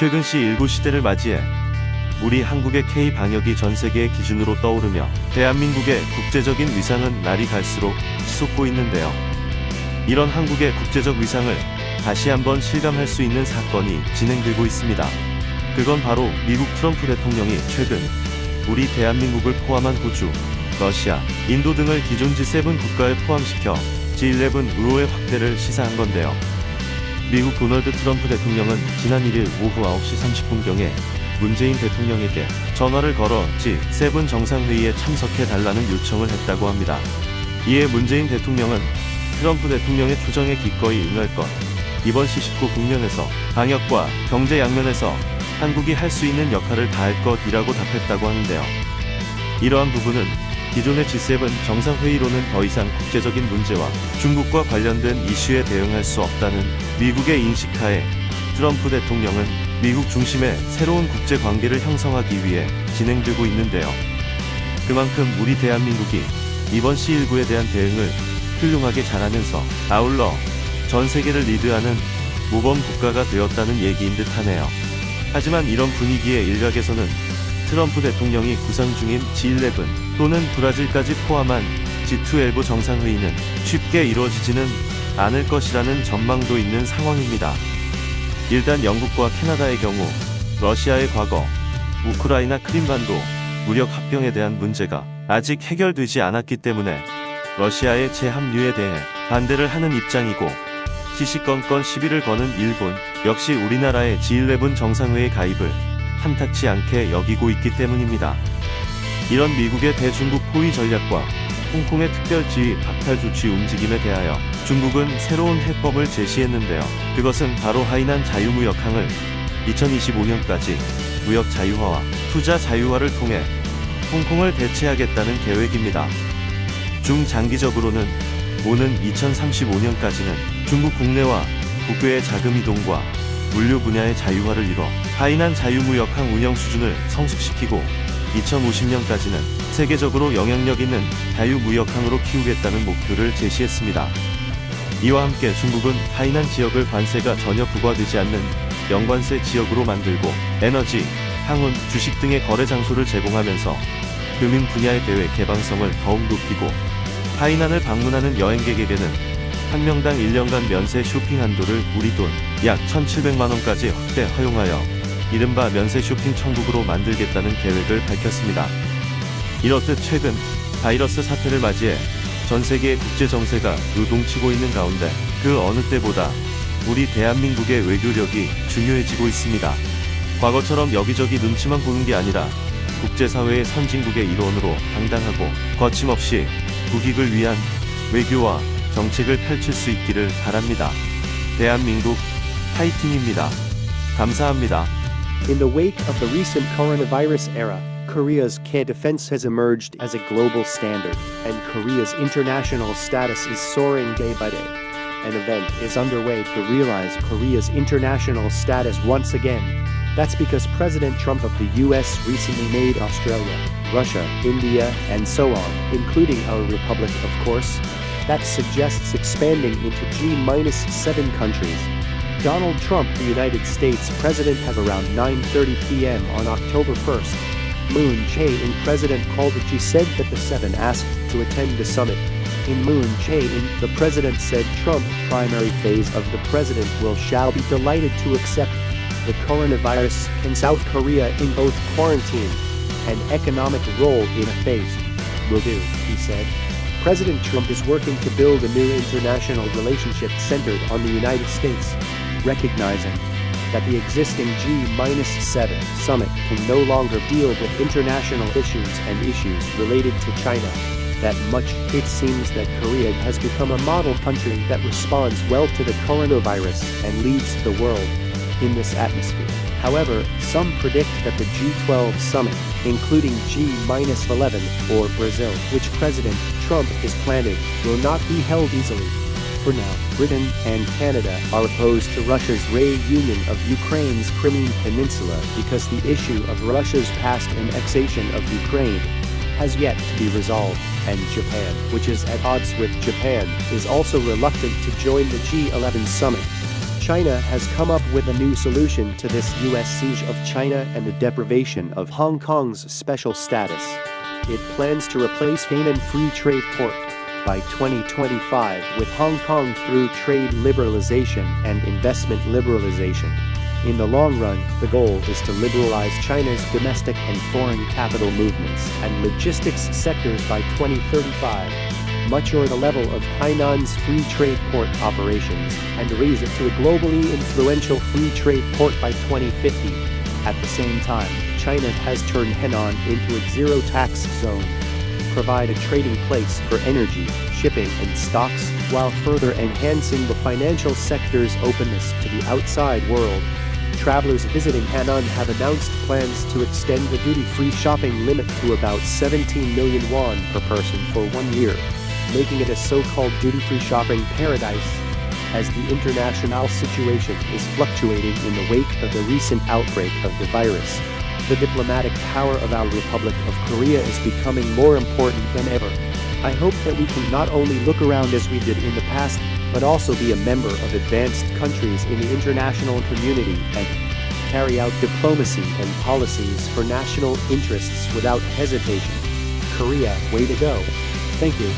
최근 C19 시대를 맞이해 우리 한국의 K-방역이 전 세계의 기준으로 떠오르며 대한민국의 국제적인 위상은 날이 갈수록 치솟고 있는데요. 이런 한국의 국제적 위상을 다시 한번 실감할 수 있는 사건이 진행되고 있습니다. 그건 바로 미국 트럼프 대통령이 최근 우리 대한민국을 포함한 호주, 러시아, 인도 등을 기존 G7 국가에 포함시켜 G11 의호의 확대를 시사한 건데요. 미국 도널드 트럼프 대통령은 지난 1일 오후 9시 30분경에 문재인 대통령에게 전화를 걸어 G7 정상회의에 참석해달라는 요청을 했다고 합니다. 이에 문재인 대통령은 트럼프 대통령의 초청에 기꺼이 응할 것, 이번 C19 국면에서 방역과 경제 양면에서 한국이 할 수 있는 역할을 다할 것이라고 답했다고 하는데요. 이러한 부분은 기존의 G7 정상회의로는 더 이상 국제적인 문제와 중국과 관련된 이슈에 대응할 수 없다는 미국의 인식하에 트럼프 대통령은 미국 중심의 새로운 국제관계를 형성하기 위해 진행되고 있는데요. 그만큼 우리 대한민국이 이번 C19에 대한 대응을 훌륭하게 잘하면서 아울러 전 세계를 리드하는 모범 국가가 되었다는 얘기인 듯하네요. 하지만 이런 분위기의 일각에서는 트럼프 대통령이 구상 중인 G11 또는 브라질까지 포함한 G12 정상회의는 쉽게 이루어지지는 않을 것이라는 전망도 있는 상황입니다. 일단 영국과 캐나다의 경우 러시아의 과거, 우크라이나 크림반도 무력 합병에 대한 문제가 아직 해결되지 않았기 때문에 러시아의 재합류에 대해 반대를 하는 입장이고, 시시건건 시비를 거는 일본 역시 우리나라의 G11 정상회의 가입을 탐탁치 않게 여기고 있기 때문입니다. 이런 미국의 대중국 포위 전략과 홍콩의 특별 지휘 박탈 조치 움직임에 대하여 중국은 새로운 해법을 제시했는데요. 그것은 바로 하이난 자유무역항을 2025년까지 무역 자유화와 투자 자유화를 통해 홍콩을 대체하겠다는 계획입니다. 중장기적으로는 오는 2035년까지는 중국 국내와 국외의 자금 이동과 물류 분야의 자유화를 이뤄 하이난 자유무역항 운영 수준을 성숙시키고 2050년까지는 세계적으로 영향력 있는 자유무역항으로 키우겠다는 목표를 제시했습니다. 이와 함께 중국은 하이난 지역을 관세가 전혀 부과되지 않는 영관세 지역으로 만들고 에너지, 항운, 주식 등의 거래 장소를 제공하면서 금융 분야의 대외 개방성을 더욱 높이고, 하이난을 방문하는 여행객에게는 한 명당 1년간 면세 쇼핑 한도를 우리 돈 약 1,700만원까지 확대 허용하여 이른바 면세 쇼핑 천국으로 만들겠다는 계획을 밝혔습니다. 이렇듯 최근 바이러스 사태를 맞이해 전 세계의 국제 정세가 요동치고 있는 가운데 그 어느 때보다 우리 대한민국의 외교력이 중요해지고 있습니다. 과거처럼 여기저기 눈치만 보는 게 아니라 국제사회의 선진국의 일원으로 당당하고 거침없이 국익을 위한 외교와 정책을 펼칠 수 있기를 바랍니다. 대한민국 파이팅입니다. 감사합니다. In the wake of the recent coronavirus era, Korea's K-defense has emerged as a global standard, and Korea's international status is soaring day by day. An event is underway to realize Korea's international status once again. That's because President Trump of the US recently made Australia, Russia, India, and so on, including our republic, of course, that suggests expanding into G-7 countries. Donald Trump, the United States President, has around 9:30 p.m. on October 1st. Moon Jae-in, President, called it. She said that the seven asked to attend the summit. In Moon Jae-in, the President said Trump, primary phase of the President shall be delighted to accept the coronavirus in South Korea in both quarantine and economic role in a phase. Will do, he said. President Trump is working to build a new international relationship centered on the United States, recognizing that the existing G-7 summit can no longer deal with international issues and issues related to China that much. It seems that Korea has become a model country that responds well to the coronavirus and leads the world in this atmosphere. However, some predict that the G12 summit, including G-11 or Brazil, which President Trump is planning, will not be held easily. For now, Britain and Canada are opposed to Russia's reunion of Ukraine's Crimean Peninsula because the issue of Russia's past annexation of Ukraine has yet to be resolved, and Japan, which is at odds with Japan, is also reluctant to join the G11 summit. China has come up with a new solution to this US siege of China and the deprivation of Hong Kong's special status. It plans to replace Hainan Free Trade Port by 2025 with Hong Kong through trade liberalization and investment liberalization. In the long run, the goal is to liberalize China's domestic and foreign capital movements and logistics sectors by 2035, mature the level of Hainan's free trade port operations, and raise it to a globally influential free trade port by 2050. At the same time, China has turned Henan into a zero-tax zone, provide a trading place for energy, shipping, and stocks, while further enhancing the financial sector's openness to the outside world. Travelers visiting Henan have announced plans to extend the duty-free shopping limit to about 17 million won per person for 1 year, making it a so-called duty-free shopping paradise. As the international situation is fluctuating in the wake of the recent outbreak of the virus, the diplomatic power of our Republic of Korea is becoming more important than ever. I hope that we can not only look around as we did in the past, but also be a member of advanced countries in the international community and carry out diplomacy and policies for national interests without hesitation. Korea, way to go. Thank you.